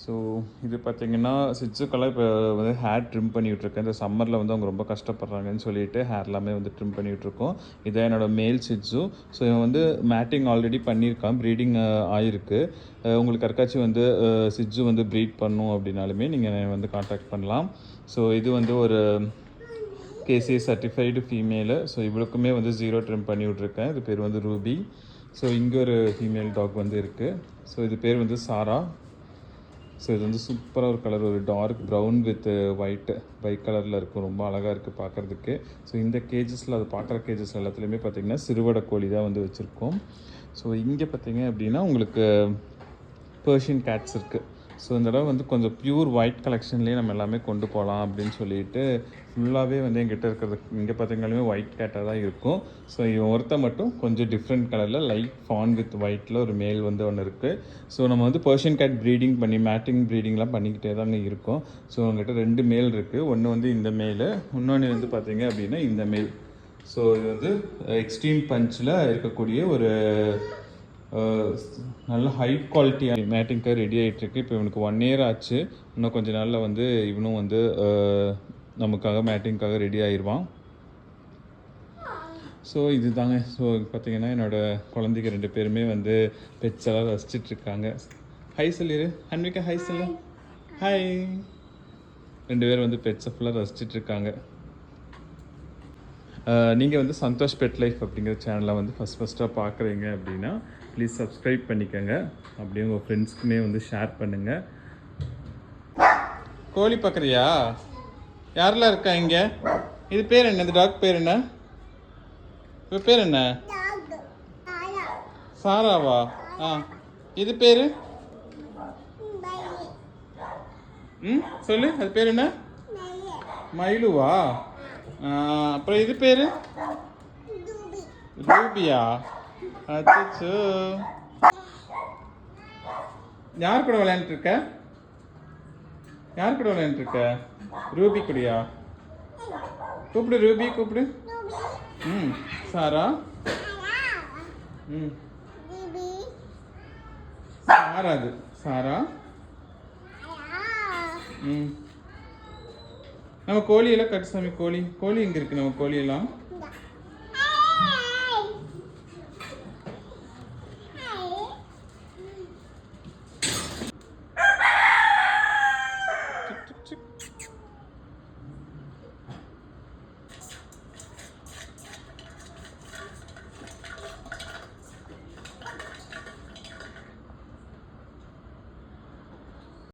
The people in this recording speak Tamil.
ஸோ இது பார்த்திங்கன்னா சிட்ஸுக்கெல்லாம் இப்போ வந்து ஹேர் ட்ரிம் பண்ணிகிட்ருக்கேன். இந்த சம்மரில் வந்து அவங்க ரொம்ப கஷ்டப்படுறாங்கன்னு சொல்லிட்டு ஹேர் எல்லாமே வந்து ட்ரிம் பண்ணிகிட்ருக்கோம். இதான் என்னோடய மேல் சிட்ஸு. ஸோ இவன் வந்து மேட்டிங் ஆல்ரெடி பண்ணியிருக்கான், ப்ரீடிங் ஆகிருக்கு. உங்களுக்கு யாருக்காச்சும் வந்து சிட்ஸு வந்து ப்ரீட் பண்ணும் அப்படின்னாலுமே நீங்கள் வந்து காண்டாக்ட் பண்ணலாம். ஸோ இது வந்து ஒரு KCA சர்டிஃபைடு ஃபீமேலு. ஸோ இவளுக்குமே வந்து 0 ட்ரிம் பண்ணி விட்ருக்கேன். இது பேர் வந்து ரூபி. ஸோ இங்கே ஒரு ஃபீமேல் டாக் வந்து இருக்குது. ஸோ இது பேர் வந்து சாரா. ஸோ இது வந்து சூப்பராக ஒரு கலர், ஒரு டார்க் ப்ரௌன் வித் ஒயிட்டு பை கலரில் இருக்கும். ரொம்ப அழகாக இருக்குது பார்க்குறதுக்கு. ஸோ இந்த கேஜஸில், அது பார்க்குற கேஜஸ் எல்லாத்துலேயுமே பார்த்திங்கன்னா சிறுவடை கோழி தான் வந்து வச்சுருக்கோம். ஸோ இங்கே பார்த்திங்க அப்படின்னா உங்களுக்கு பெர்ஷியன் கேட்ஸ் இருக்குது. ஸோ இந்த தடவை வந்து கொஞ்சம் ப்யூர் ஒயிட் கலெக்ஷன்லேயே நம்ம எல்லாமே கொண்டு போகலாம் அப்படின்னு சொல்லிட்டு ஃபுல்லாகவே வந்து எங்கிட்ட இருக்கிறது இங்கே பார்த்திங்கனாலுமே ஒயிட் கேட்டாக தான் இருக்கும். ஸோ இவன் ஒருத்த மட்டும் கொஞ்சம் டிஃப்ரெண்ட் கலரில் லைட் ஃபான் வித் ஒயிட்டில் ஒரு மேல் வந்து ஒன்று இருக்குது. ஸோ நம்ம வந்து பெர்ஷியன் கேட் ப்ரீடிங் பண்ணி மேட்டிங் ப்ரீடிங்லாம் பண்ணிக்கிட்டே தாங்க இருக்கோம். ஸோ அவங்ககிட்ட 2 மேல் இருக்குது. ஒன்று வந்து இந்த மேலு, இன்னொன்று வந்து பார்த்திங்க அப்படின்னா இந்த மேல். ஸோ இது வந்து எக்ஸ்ட்ரீம் பஞ்சில் இருக்கக்கூடிய ஒரு நல்ல ஹை குவாலிட்டி மேட்டிங்காக ரெடி ஆகிட்டுருக்கு. இப்போ இவனுக்கு 1 இயர் ஆச்சு. இன்னும் கொஞ்சம் நாளில் வந்து இவனும் வந்து நமக்காக மேட்டிங்காக ரெடி ஆயிடுவான். ஸோ இது தாங்க. ஸோ பார்த்திங்கன்னா என்னோடய குழந்தைங்க 2 பேருமே வந்து பெட்ஸ் எல்லாம் ரசிச்சிட்ருக்காங்க. ஹை சொல்லிடு அன்விகா, ஹை சொல்லு. ஹாய். 2 பேர் வந்து பெட்ஸை ஃபுல்லாக ரசிச்சிட்ருக்காங்க. நீங்கள் வந்து சந்தோஷ் பெட் லைஃப் அப்படிங்கிற சேனலை வந்து ஃபஸ்ட்டாக பார்க்குறீங்க அப்படின்னா ப்ளீஸ் சப்ஸ்கிரைப் பண்ணிக்கோங்க. அப்படியே உங்கள் ஃப்ரெண்ட்ஸ்க்குமே வந்து ஷேர் பண்ணுங்கள். கோழி பார்க்குறியா? யாரெல்லாம் இருக்கா இங்கே? இது பேர் என்ன? இந்த டாக் பேர் என்ன? இது பேர் என்ன? சாராவா? இது பேர் சொல்லு. அது பேர் என்ன? மயிலுவா? அப்புறம் இது பேர் ரூபியா? அச்சோ. யார் கூட விளையாண்டுருக்க? யார் கூட விளையாண்டுருக்க? ரூபி கூடயா? கூப்பிடு ரூபி, கூப்பிடு. சாரா. சாரா. அது சாரா. நம்ம கோழியெல்லாம் கட்டு சாமி. கோழி எங்கே இருக்குது? நம்ம கோழியெல்லாம்